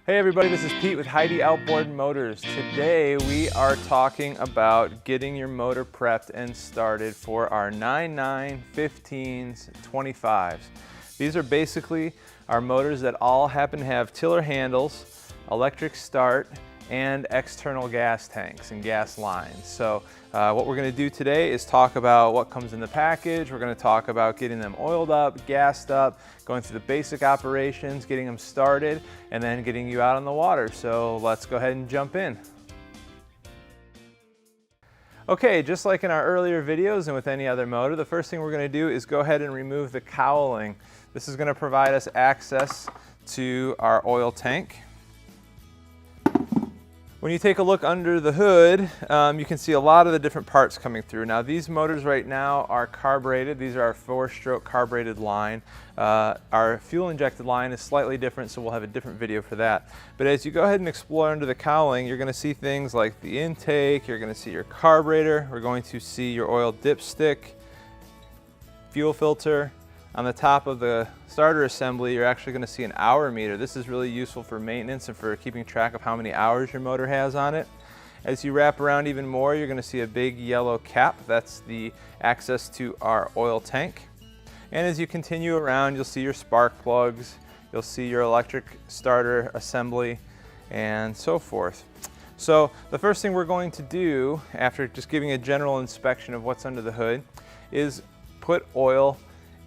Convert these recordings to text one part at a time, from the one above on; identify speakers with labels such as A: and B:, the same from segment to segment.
A: Hey everybody, this is Pete with Hidea Outboard Motors. Today we are talking about getting your motor prepped and started for our 9.9, 15s, 25s. These are basically our motors that all happen to have tiller handles, electric start, and external gas tanks and gas lines. So what we're going to do today is talk about what comes in the package. We're going to talk about getting them oiled up, gassed up, going through the basic operations, getting them started, and then getting you out on the water. So let's go ahead and jump in. Okay, just like in our earlier videos and with any other motor, the first thing we're going to do is go ahead and remove the cowling. This is going to provide us access to our oil tank. When you take a look under the hood, you can see a lot of the different parts coming through. Now these motors right now are carbureted. These are our 4-stroke carbureted line. Our fuel injected line is slightly different, so we'll have a different video for that. But as you go ahead and explore under the cowling, you're going to see things like the intake, you're going to see your carburetor, we're going to see your oil dipstick, fuel filter. On the top of the starter assembly, you're actually going to see an hour meter. This is really useful for maintenance and for keeping track of how many hours your motor has on it. As you wrap around even more, you're going to see a big yellow cap. That's the access to our oil tank. And as you continue around, you'll see your spark plugs, you'll see your electric starter assembly, and so forth. So the first thing we're going to do, after just giving a general inspection of what's under the hood, is put oil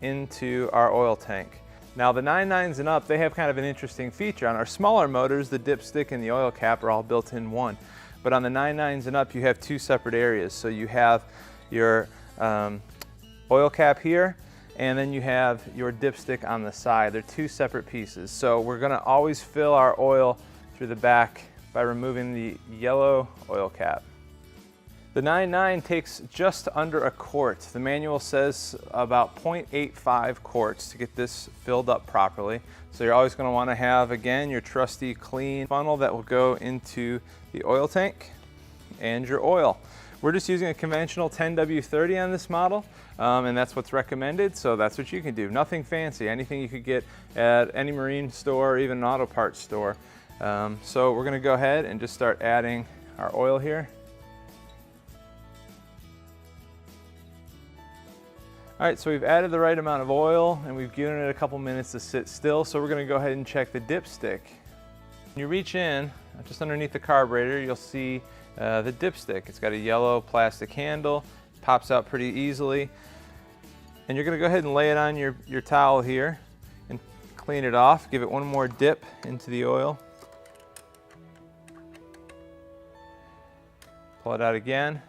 A: into our oil tank. Now the 9.9s and up, they have kind of an interesting feature. On our smaller motors, the dipstick and the oil cap are all built in one. But on the 9.9s and up, you have two separate areas. So you have your oil cap here, and then you have your dipstick on the side. They're two separate pieces. So we're gonna always fill our oil through the back by removing the yellow oil cap. The 9.9 takes just under a quart. The manual says about 0.85 quarts to get this filled up properly. So you're always going to want to have, again, your trusty clean funnel that will go into the oil tank and your oil. We're just using a conventional 10W30 on this model, and that's what's recommended, so that's what you can do. Nothing fancy, anything you could get at any marine store or even an auto parts store. So we're going to go ahead and just start adding our oil here. All right, so we've added the right amount of oil and we've given it a couple minutes to sit still, so we're going to go ahead and check the dipstick. When you reach in, just underneath the carburetor, you'll see the dipstick. It's got a yellow plastic handle, pops out pretty easily. And you're going to go ahead and lay it on your towel here and clean it off. Give it one more dip into the oil. Pull it out again.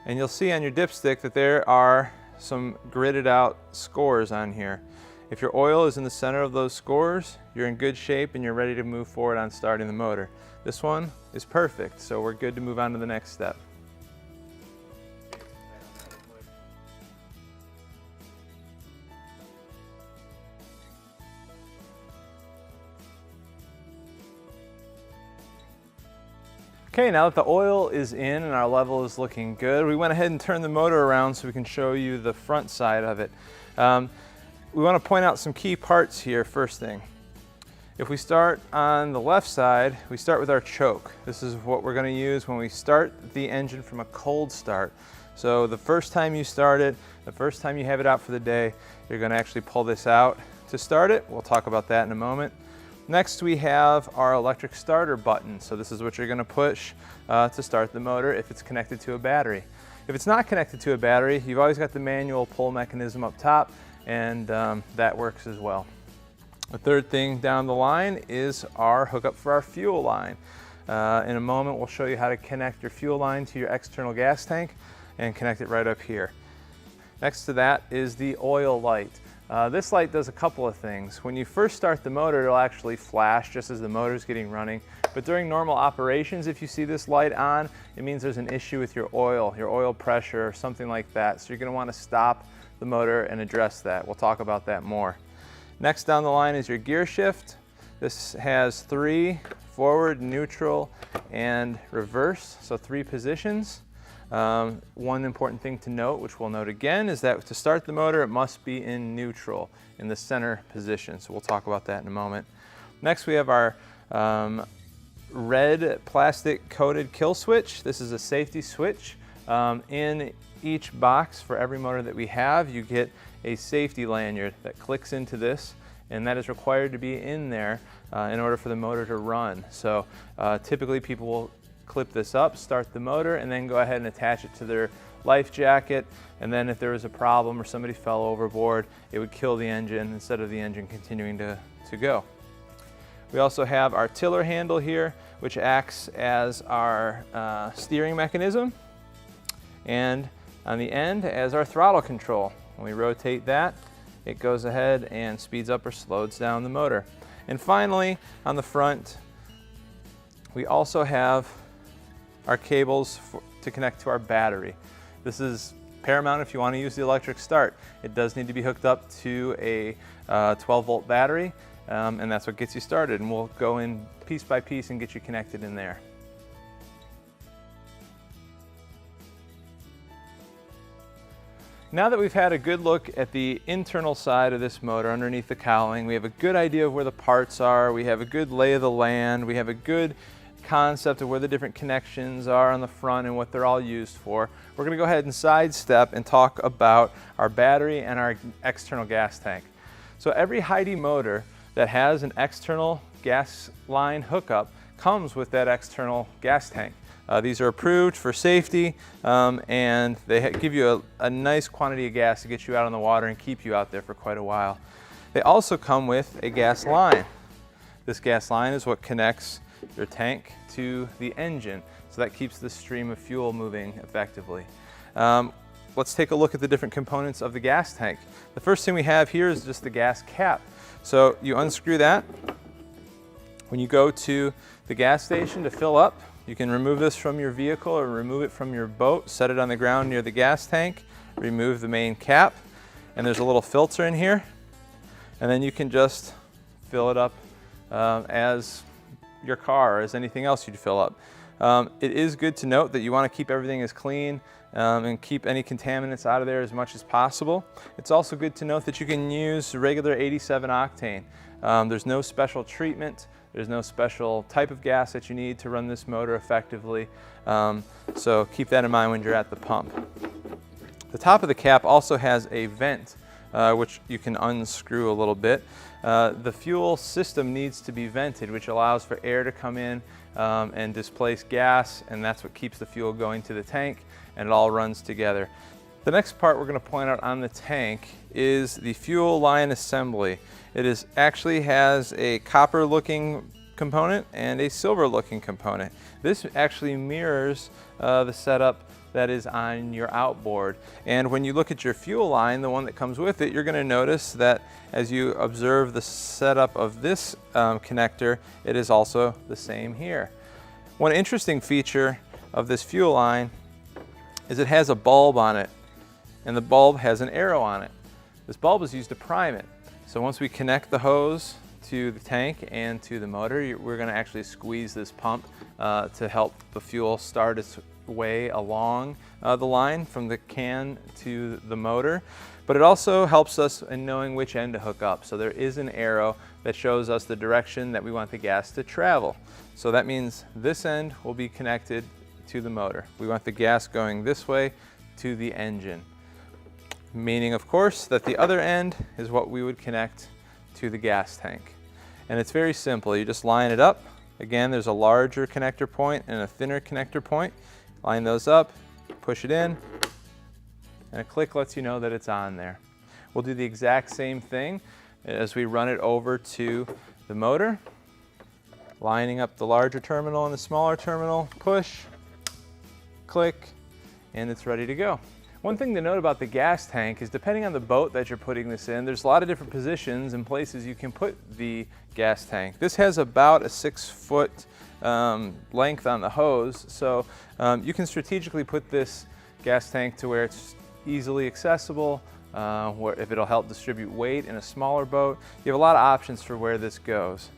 A: And you'll see on your dipstick that there are some gridded out scores on here. If your oil is in the center of those scores, you're in good shape and you're ready to move forward on starting the motor. This one is perfect, so we're good to move on to the next step. Okay, now that the oil is in and our level is looking good, we went ahead and turned the motor around so we can show you the front side of it. We want to point out some key parts here first thing. If we start on the left side, we start with our choke. This is what we're going to use when we start the engine from a cold start. So the first time you start it, the first time you have it out for the day, you're going to actually pull this out to start it. We'll talk about that in a moment. Next we have our electric starter button. So this is what you're going to push to start the motor if it's connected to a battery. If it's not connected to a battery, you've always got the manual pull mechanism up top, and that works as well. The third thing down the line is our hookup for our fuel line. In a moment we'll show you how to connect your fuel line to your external gas tank and connect it right up here. Next to that is the oil light. This light does a couple of things. When you first start the motor, it'll actually flash just as the motor's getting running. But during normal operations, if you see this light on, it means there's an issue with your oil pressure, or something like that. So you're going to want to stop the motor and address that. We'll talk about that more. Next down the line is your gear shift. This has 3 forward, neutral, and reverse, so 3 positions. One important thing to note, which we'll note again, is that to start the motor, it must be in neutral, in the center position. So we'll talk about that in a moment. Next we have our red plastic coated kill switch. This is a safety switch. In each box for every motor that we have, you get a safety lanyard that clicks into this, and that is required to be in there in order for the motor to run. So typically people will clip this up, start the motor, and then go ahead and attach it to their life jacket, and then if there was a problem or somebody fell overboard, it would kill the engine instead of the engine continuing to go. We also have our tiller handle here, which acts as our steering mechanism, and on the end as our throttle control. When we rotate that, it goes ahead and speeds up or slows down the motor. And finally, on the front, we also have our cables to connect to our battery. This is paramount if you want to use the electric start. It does need to be hooked up to a 12-volt battery, and that's what gets you started. And we'll go in piece by piece and get you connected in there. Now that we've had a good look at the internal side of this motor underneath the cowling, we have a good idea of where the parts are, we have a good lay of the land, we have a good concept of where the different connections are on the front and what they're all used for. We're going to go ahead and sidestep and talk about our battery and our external gas tank. So every Heidiea motor that has an external gas line hookup comes with that external gas tank. These are approved for safety, and they give you a nice quantity of gas to get you out on the water and keep you out there for quite a while. They also come with a gas line. This gas line is what connects your tank to the engine, so that keeps the stream of fuel moving effectively. Let's take a look at the different components of the gas tank. The first thing we have here is just the gas cap. So you unscrew that. When you go to the gas station to fill up, you can remove this from your vehicle or remove it from your boat, set it on the ground near the gas tank, remove the main cap, and there's a little filter in here, and then you can just fill it up as your car or as anything else you'd fill up. It is good to note that you want to keep everything as clean and keep any contaminants out of there as much as possible. It's also good to note that you can use regular 87 octane. There's no special treatment. There's no special type of gas that you need to run this motor effectively, so keep that in mind when you're at the pump. The top of the cap also has a vent, which you can unscrew a little bit. The fuel system needs to be vented, which allows for air to come in and displace gas, and that's what keeps the fuel going to the tank, and it all runs together. The next part we're going to point out on the tank is the fuel line assembly. It actually has a copper looking component and a silver looking component. This actually mirrors the setup that is on your outboard. And when you look at your fuel line, the one that comes with it, you're going to notice that as you observe the setup of this connector, it is also the same here. One interesting feature of this fuel line is it has a bulb on it, and the bulb has an arrow on it. This bulb is used to prime it. So once we connect the hose to the tank and to the motor, we're going to actually squeeze this pump to help the fuel start its way along the line from the can to the motor. But it also helps us in knowing which end to hook up. So there is an arrow that shows us the direction that we want the gas to travel. So that means this end will be connected to the motor. We want the gas going this way to the engine. Meaning, of course, that the other end is what we would connect to the gas tank. And it's very simple. You just line it up. Again, there's a larger connector point and a thinner connector point. Line those up, push it in, and a click lets you know that it's on there. We'll do the exact same thing as we run it over to the motor. Lining up the larger terminal and the smaller terminal, push, click, and it's ready to go. One thing to note about the gas tank is depending on the boat that you're putting this in, there's a lot of different positions and places you can put the gas tank. This has about a 6-foot length on the hose, so you can strategically put this gas tank to where it's easily accessible, if it'll help distribute weight in a smaller boat. You have a lot of options for where this goes.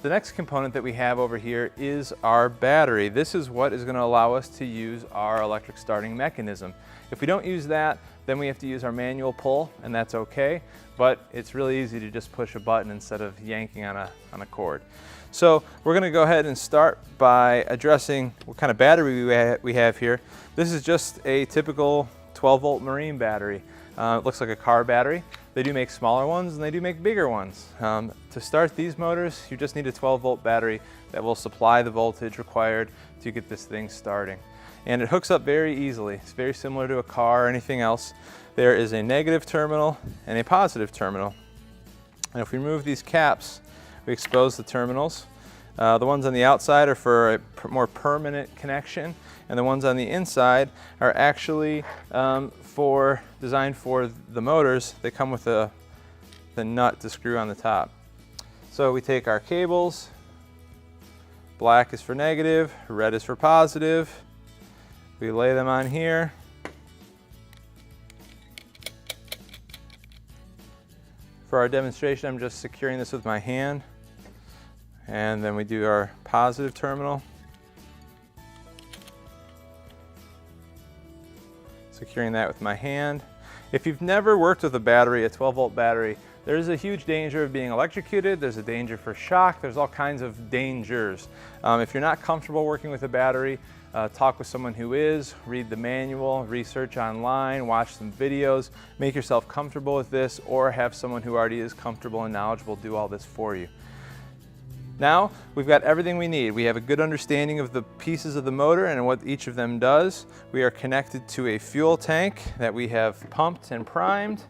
A: The next component that we have over here is our battery. This is what is going to allow us to use our electric starting mechanism. If we don't use that, then we have to use our manual pull, and that's okay, but it's really easy to just push a button instead of yanking on a cord. So we're going to go ahead and start by addressing what kind of battery we have here. This is just a typical 12-volt marine battery. It looks like a car battery. They do make smaller ones and they do make bigger ones. To start these motors, you just need a 12-volt battery that will supply the voltage required to get this thing starting. And it hooks up very easily. It's very similar to a car or anything else. There is a negative terminal and a positive terminal. And if we remove these caps, we expose the terminals. The ones on the outside are for a more permanent connection, and the ones on the inside are actually designed for the motors. They come with the nut to screw on the top. So we take our cables. Black is for negative, red is for positive. We lay them on here. For our demonstration, I'm just securing this with my hand. And then we do our positive terminal. Securing that with my hand. If you've never worked with a battery, a 12-volt battery, there's a huge danger of being electrocuted. There's a danger for shock. There's all kinds of dangers. If you're not comfortable working with a battery, talk with someone who is, read the manual, research online, watch some videos, make yourself comfortable with this, or have someone who already is comfortable and knowledgeable do all this for you. Now we've got everything we need. We have a good understanding of the pieces of the motor and what each of them does. We are connected to a fuel tank that we have pumped and primed,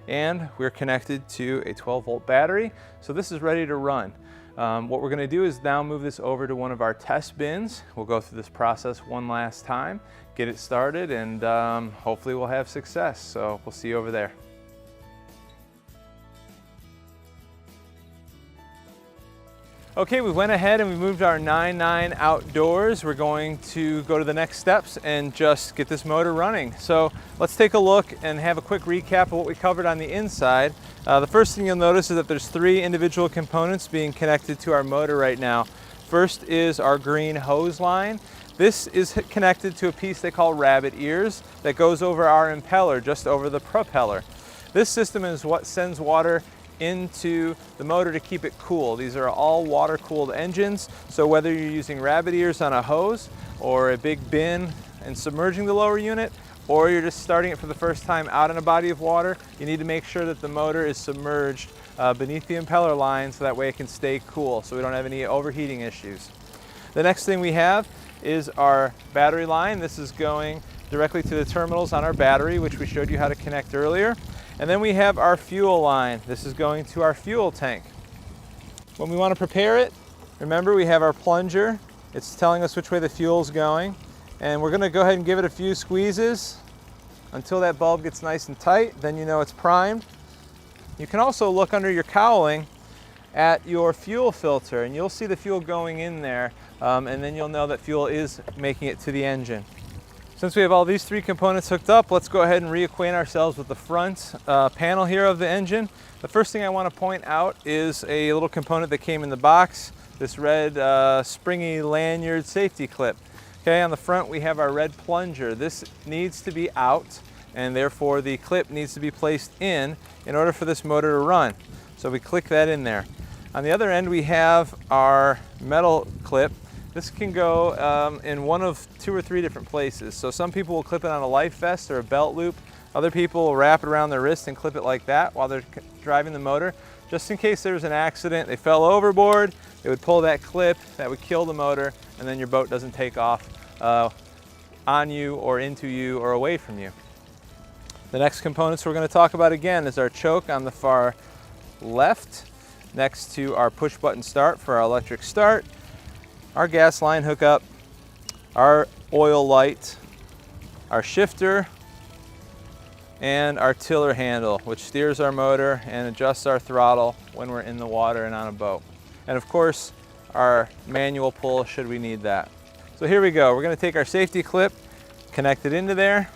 A: and we're connected to a 12-volt battery. So this is ready to run. What we're going to do is now move this over to one of our test bins. We'll go through this process one last time, get it started, and hopefully we'll have success. So we'll see you over there. Okay, we went ahead and we moved our 9.9 outdoors. We're going to go to the next steps and just get this motor running. So let's take a look and have a quick recap of what we covered on the inside. The first thing you'll notice is that there's 3 individual components being connected to our motor right now. First is our green hose line. This is connected to a piece they call rabbit ears that goes over our impeller, just over the propeller. This system is what sends water into the motor to keep it cool. These are all water-cooled engines, so whether you're using rabbit ears on a hose or a big bin and submerging the lower unit, or you're just starting it for the first time out in a body of water, you need to make sure that the motor is submerged beneath the impeller line so that way it can stay cool, so we don't have any overheating issues. The next thing we have is our battery line. This is going directly to the terminals on our battery, which we showed you how to connect earlier. And then we have our fuel line. This is going to our fuel tank. When we want to prepare it, remember we have our plunger. It's telling us which way the fuel's going. And we're going to go ahead and give it a few squeezes until that bulb gets nice and tight. Then you know it's primed. You can also look under your cowling at your fuel filter, and you'll see the fuel going in there, and then you'll know that fuel is making it to the engine. Since we have all these 3 components hooked up, let's go ahead and reacquaint ourselves with the front panel here of the engine. The first thing I want to point out is a little component that came in the box, this red springy lanyard safety clip. Okay, on the front we have our red plunger. This needs to be out, and therefore the clip needs to be placed in order for this motor to run. So we click that in there. On the other end we have our metal clip. This can go in one of 2 or 3 different places. So some people will clip it on a life vest or a belt loop. Other people will wrap it around their wrist and clip it like that while they're driving the motor. Just in case there's an accident, they fell overboard, they would pull that clip, that would kill the motor, and then your boat doesn't take off on you or into you or away from you. The next components we're going to talk about again is our choke on the far left, next to our push button start for our electric start, our gas line hookup, our oil light, our shifter, and our tiller handle, which steers our motor and adjusts our throttle when we're in the water and on a boat. And of course, our manual pull should we need that. So here we go. We're going to take our safety clip, connect it into there.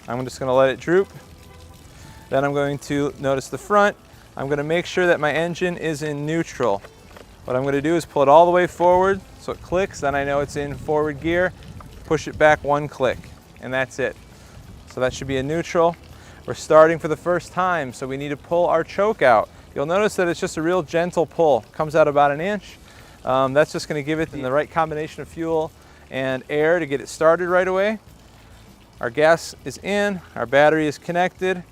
A: I'm just going to let it droop. Then I'm going to notice the front. I'm going to make sure that my engine is in neutral. What I'm going to do is pull it all the way forward so it clicks, then I know it's in forward gear. Push it back 1 click, and that's it. So that should be in neutral. We're starting for the first time, so we need to pull our choke out. You'll notice that it's just a real gentle pull. It comes out about an inch. That's just going to give it the right combination of fuel and air to get it started right away. Our gas is in, our battery is connected,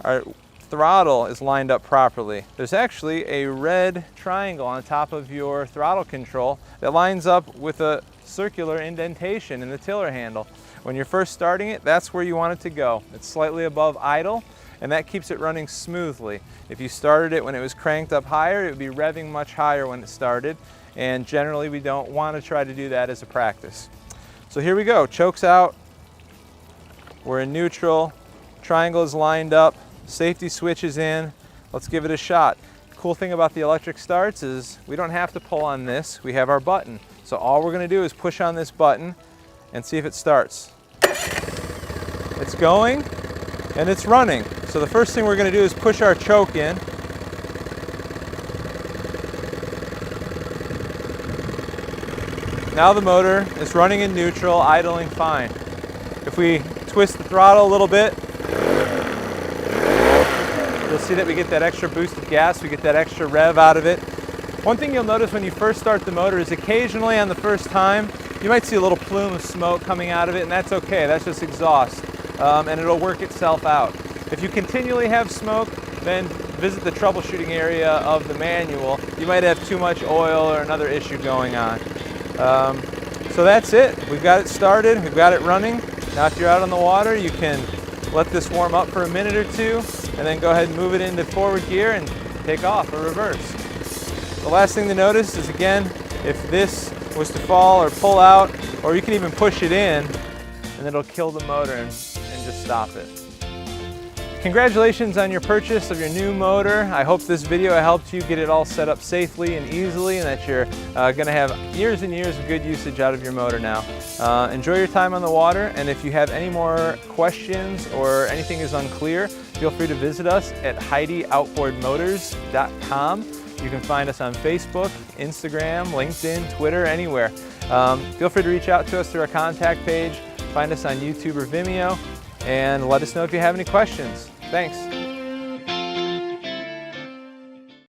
A: our throttle is lined up properly. There's actually a red triangle on top of your throttle control that lines up with a circular indentation in the tiller handle. When you're first starting it, that's where you want it to go. It's slightly above idle, and that keeps it running smoothly. If you started it when it was cranked up higher, it would be revving much higher when it started, and generally we don't want to try to do that as a practice. So here we go, choke's out, we're in neutral, triangle is lined up, safety switch is in, let's give it a shot. The cool thing about the electric starts is we don't have to pull on this, we have our button. So all we're going to do is push on this button and see if it starts. It's going and it's running. So the first thing we're going to do is push our choke in. Now the motor is running in neutral, idling fine. If we twist the throttle a little bit, you'll see that we get that extra boost of gas, we get that extra rev out of it. One thing you'll notice when you first start the motor is occasionally on the first time, you might see a little plume of smoke coming out of it, and that's okay, that's just exhaust, and it'll work itself out. If you continually have smoke, then visit the troubleshooting area of the manual. You might have too much oil or another issue going on. So that's it, we've got it started, we've got it running. Now if you're out on the water, you can let this warm up for a minute or two, and then go ahead and move it into forward gear and take off or reverse. The last thing to notice is, again, if this was to fall or pull out, or you can even push it in, and it'll kill the motor and just stop it. Congratulations on your purchase of your new motor. I hope this video helped you get it all set up safely and easily, and that you're going to have years and years of good usage out of your motor now. Enjoy your time on the water, and if you have any more questions or anything is unclear, feel free to visit us at HideiaOutboardMotors.com. You can find us on Facebook, Instagram, LinkedIn, Twitter, anywhere. Feel free to reach out to us through our contact page, find us on YouTube or Vimeo, and let us know if you have any questions. Thanks.